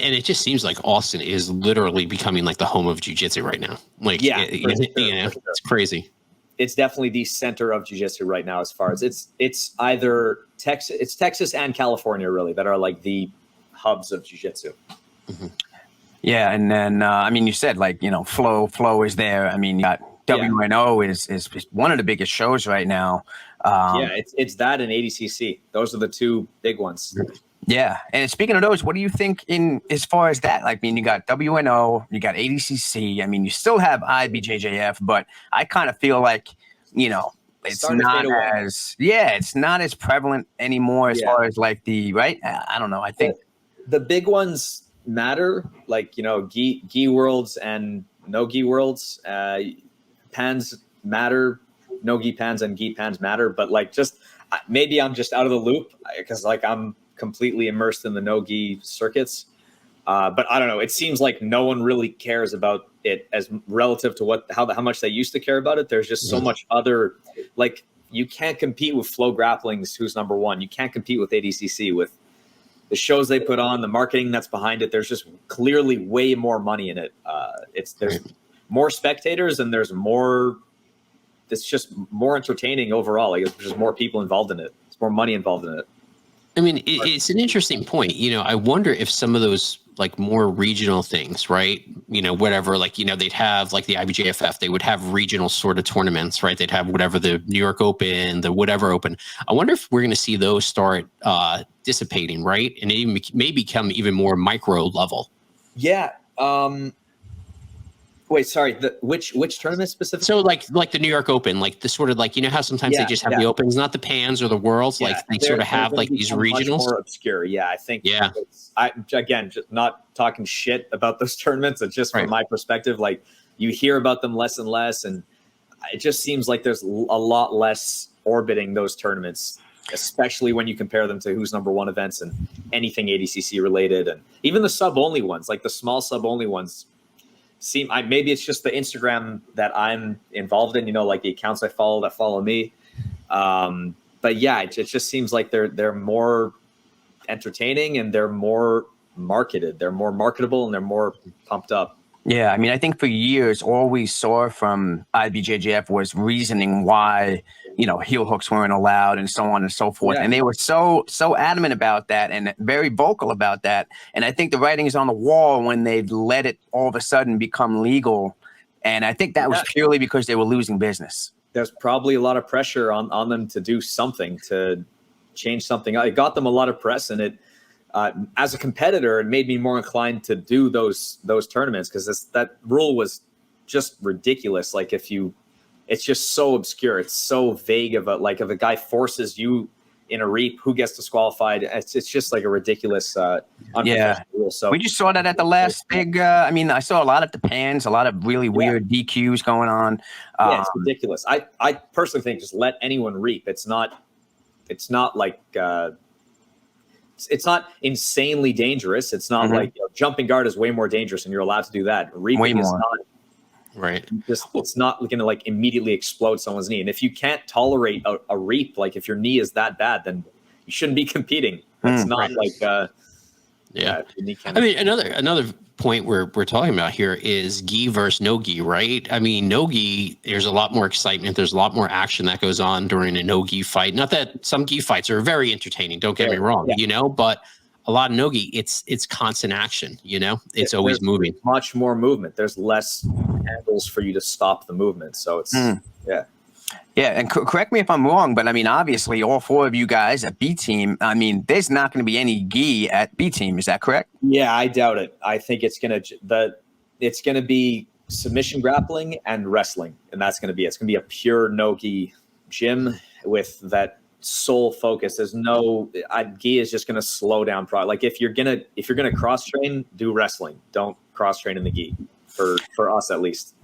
And it just seems like Austin is literally becoming like the home of jiu-jitsu right now. Like, it's crazy. It's definitely the center of jiu-jitsu right now, as far as it's either Texas and California really that are like the hubs of jiu-jitsu. Mm-hmm. Yeah, and then you said like Flow is there. I mean, you got WNO is one of the biggest shows right now. It's that and ADCC. Those are the two big ones. Yeah, and speaking of those, what do you think in as far as that? Like, I mean, you got WNO, you got ADCC. I mean, you still have IBJJF, but I kind of feel like it's not as prevalent anymore as far as like the right. I don't know. I think the big ones matter, like gi worlds and no gi worlds. Pans matter, no gi pans and gi pans matter. But like, just maybe I'm just out of the loop because like I'm completely immersed in the no-gi circuits. But I don't know. It seems like no one really cares about it as relative to how much they used to care about it. There's just so much other, like, you can't compete with Flow Grappling's Who's Number One. You can't compete with ADCC with the shows they put on, the marketing that's behind it. There's just clearly way more money in it. There's more spectators and there's more. It's just more entertaining overall. Like, there's just more people involved in it. There's more money involved in it. I mean, it's an interesting point. I wonder if some of those like more regional things, right? Whatever, like, they'd have like the IBJFF, they would have regional sort of tournaments, right? They'd have whatever, the New York Open, the whatever Open. I wonder if we're going to see those start dissipating, right? And it may become even more micro level. Yeah. Wait, sorry. Which tournament specifically? So like the New York Open, like the sort of like how sometimes they just have the Opens, not the Pans or the Worlds, like they sort of have like these regionals. Much more obscure, I think. Yeah. Again, just not talking shit about those tournaments. It's just from my perspective, like you hear about them less and less, and it just seems like there's a lot less orbiting those tournaments, especially when you compare them to Who's Number One events and anything ADCC related, and even the sub only ones, like the small sub only ones. Maybe it's just the Instagram that I'm involved in, like the accounts I follow that follow me. But yeah, it just seems like they're more entertaining and they're more marketed. They're more marketable and they're more pumped up. Yeah, I mean, I think for years, all we saw from IBJJF was reasoning why, heel hooks weren't allowed and so on and so forth. Yeah. And they were so adamant about that and very vocal about that. And I think the writing is on the wall when they've let it all of a sudden become legal. And I think that was purely because they were losing business. There's probably a lot of pressure on them to do something, to change something. It got them a lot of press, and it, as a competitor, it made me more inclined to do those tournaments because that rule was just ridiculous. Like it's just so obscure. It's so vague if a guy forces you in a reap, who gets disqualified? It's just like a ridiculous rule. So we just saw that at the last big. I saw a lot at the Pans, a lot of really weird DQs going on. It's ridiculous. I personally think just let anyone reap. It's not like. It's not insanely dangerous. It's not like jumping guard is way more dangerous, and you're allowed to do that. Reaping is not. Right. It's not going to like immediately explode someone's knee. And if you can't tolerate a reap, like if your knee is that bad, then you shouldn't be competing. It's not like. I mean, another point we're talking about here is gi versus no gi, right? I mean, no gi, there's a lot more excitement. There's a lot more action that goes on during a no gi fight. Not that some gi fights are very entertaining. Don't get me wrong, but a lot of no gi, it's constant action. It's always moving. Much more movement. There's less angles for you to stop the movement. So it's Yeah, and correct me if I'm wrong, but I mean, obviously, all four of you guys at BTeam, I mean, there's not going to be any gi at BTeam. Is that correct? Yeah, I doubt it. I think it's going to be submission grappling and wrestling, and that's going to be it. It's going to be a pure no gi gym with that sole focus. There's no gi is just going to slow down. Like if you're gonna cross train, do wrestling. Don't cross train in the gi for us at least.